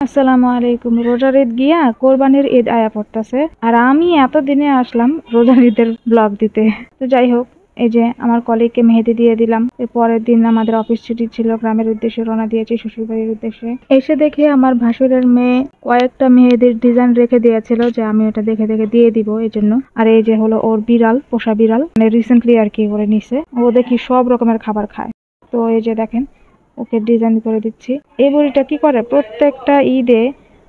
আসসালামু আলাইকুম। রোজার ঈদ গিয়া কোরবানির ঈদ আয়া পড়তেছে, আর আমি এতদিনে আসলাম রোজার ঈদের ব্লগ দিতে। তো যাই হোক, এই যে আমার কলিগকে মেহেদি দিয়ে দিলাম। এর পরের দিন আমাদের অফিস ছুটি ছিল, গ্রামের উদ্দেশ্যে রওনা দিয়েছি শ্বশুরবাড়ির উদ্দেশ্যে। এসে দেখে আমার ভাসুরের মেয়ে কয়েকটা মেহেদির ডিজাইন রেখে দিয়েছিল যে আমি ওটা দেখে দেখে দিয়ে দিব এই জন্য। আর এই যে হলো ওর বিড়াল, পোষা বিড়াল, মানে রিসেন্টলি আর কি করে নিছে। ও দেখি সব রকমের খাবার খায়। তো এই যে দেখেন, ওকে ডিজাইন করে দিচ্ছি। এই বুড়িটা কি করে, প্রত্যেকটা ঈদে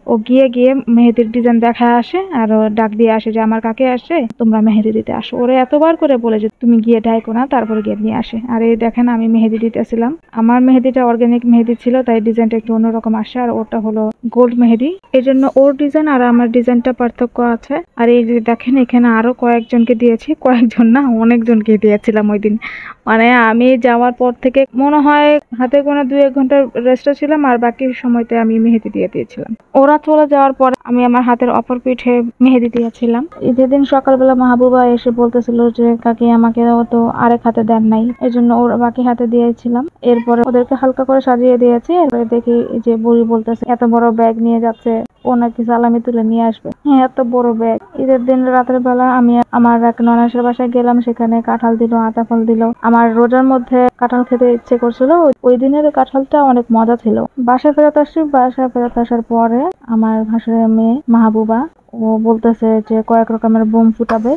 ও গিয়ে গিয়ে মেহেদির ডিজাইন দেখা আসে আর ও ডাক দিয়ে আসে যে আমার কাকে আসে, তোমরা মেহেদি দিতে আসো। ওরে এতবার করে বলে যে তুমি গিয়ে ডাইকো না, তারপরে গিয়ে নিয়ে আসে। আর এই দেখেন আমি মেহেদি দিতেছিলাম। আমার মেহেদিটা অর্গানিক মেহেদি ছিল, তাই ডিজাইনটা একটু অন্যরকম আসে। আর ওটা হলো গোল্ড মেহেদি, এই জন্য ওর ডিজাইন আর আমার ডিজাইনটা পার্থক্য আছে। আর এই যে দেখেন, এখানে আরো কয়েকজনকে দিয়েছি, কয়েকজন না অনেকজনকে দিয়েছিলাম ওই দিন। মানে আমি যাওয়ার পর থেকে মনে হয় হাতে গোনা 2-1 ঘন্টার রেস্টে ছিলাম, আর বাকি সময়তে আমি মেহেদি দিয়ে দিয়েছিলাম। ওরা চলে যাওয়ার পর আমি আমার হাতের অপর পিঠে মেহেদি দিয়েছিলাম। ঈদের দিন সকালবেলা মাহবুবা এসে বলতেছিল যে কাকি আমাকে তো আরেক হাতে দেন নাই, এই জন্য ওর বাকি হাতে দিয়েছিলাম। এরপরে ওদেরকে হালকা করে সাজিয়ে দিয়েছি। এরপরে দেখি যে বুড়ি বলতেছে এত বড় ব্যাগ নিয়ে যাচ্ছে, ও নাকি সালামি তুলে নিয়ে আসবে। হ্যাঁ, এত বড় ব্যাগ। ঈদের দিন রাতের বেলা আমি আমার এক ননাসের বাসায় গেলাম, সেখানে কাঁঠাল দিল, আতা ফল দিল। আমার রোজার মধ্যে কাঁঠাল খেতে ইচ্ছে করছিল, ওই দিনের কাঁঠালটা অনেক মজা ছিল। বাসায় ফেরত আসার পরে আমার ভাসুরের মেয়ে মাহবুবা ও বলতেছে যে কয়েক রকমের বোম ফুটাবে।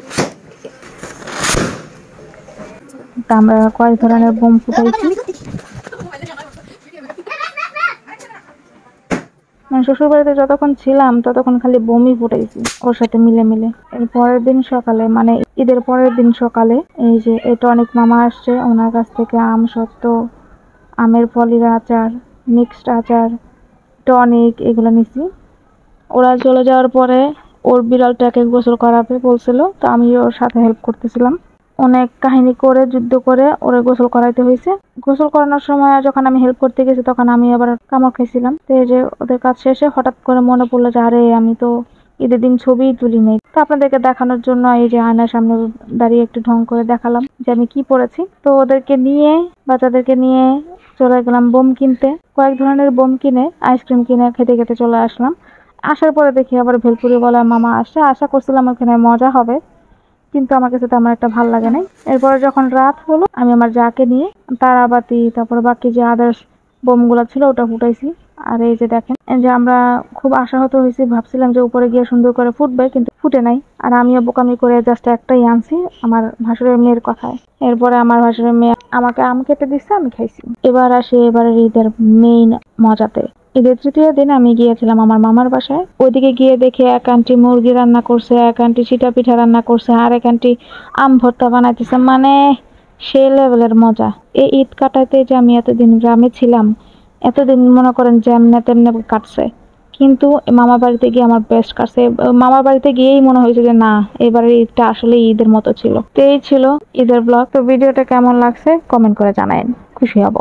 তা আমরা কয়েক ধরনের বোম ফুটাইছি। মানে শ্বশুর বাড়িতে যতক্ষণ ছিলাম ততক্ষণ খালি বোমই ফুটাইছি ওর সাথে মিলে মিলে। এর পরের দিন সকালে, মানে ঈদের পরের দিন সকালে, এই যে এই টনিক মামা আসছে, ওনার কাছ থেকে আম সত্ত্ব, আমের ফলির আচার, মিক্সড আচার, টনিক এগুলো নিছি। ওরা চলে যাওয়ার পরে ওর বিড়ালটাকে গোসল করাবে বলছিল, তো আমি ওর সাথে হেল্প করতেছিলাম। অনেক কাহিনী করে যুদ্ধ করে ওরা গোসল করাইতে হয়েছে। গোসল করানোর সময় যখন আমি হেল্প করতে গেছি তখন আমি আবার কামড় খাইছিলাম। তো এই যে ওদের কাজ শেষে হঠাৎ করে মনে পড়লো যে আরে আমি তো ঈদের দিন ছবিই তুলি নেই। তো আপনাদেরকে দেখানোর জন্য এই যে আয়নার সামনে দাঁড়িয়ে একটু ঢং করে দেখালাম যে আমি কি পরেছি। তো ওদেরকে নিয়ে, বাচ্চাদেরকে নিয়ে চলে গেলাম বোম কিনতে। কয়েক ধরনের বোম কিনে, আইসক্রিম কিনে খেতে খেতে চলে আসলাম। আসার পরে দেখি আবার ভেলপুরি বলা মামা আসছে। আশা করছিলাম ওখানে মজা হবে, কিন্তু আমার কাছে তেমন একটা ভাল লাগে নাই। এরপরে যখন রাত হলো আমি আমার যাকে নিয়ে তারাবাতি, তারপরে বাকি যে আদার্স বোম গুলা ছিল ওটা ফুটাইছি। আর এই যে দেখেন, এই যে আমরা খুব আশাহত হয়েছি, ভাবছিলাম যে উপরে গিয়ে সুন্দর করে ফুটবে, কিন্তু ফুটে নাই। আর আমিও বোকামি করে জাস্ট একটাই আনছি আমার ভাসুরের মেয়ের কথায়। এরপরে আমার ভাসুরের মেয়ে আমাকে আম কেটে দিচ্ছে, আমি খাইছি। এবার আসি এবারের ঈদের মেইন মজাতে। ঈদের 3য় দিন আমি গিয়েছিলাম আমার মামার বাসায়। ওইদিকে গিয়ে দেখে এক আন্টি মুরগি রান্না করছে, এক আন্টি চিটা পিঠা রান্না করছে, আর এক আন্টি আম ভর্তা বানাইতেছে। মানে সেই লেভেলের মজা। এই ঈদ কাটাইতে যে আমি এতদিন গ্রামে ছিলাম, এতদিন মনে করেন যেমনে তেমনে কাটছে, কিন্তু মামা বাড়িতে গিয়ে আমার বেস্ট কাটছে। মামার বাড়িতে গিয়েই মনে হয়েছে যে না, এবারের ঈদটা আসলে ঈদের মতো ছিল। তো এই ছিল ঈদের ব্লগ। তো ভিডিওটা কেমন লাগছে কমেন্ট করে জানাইন, খুশি হব।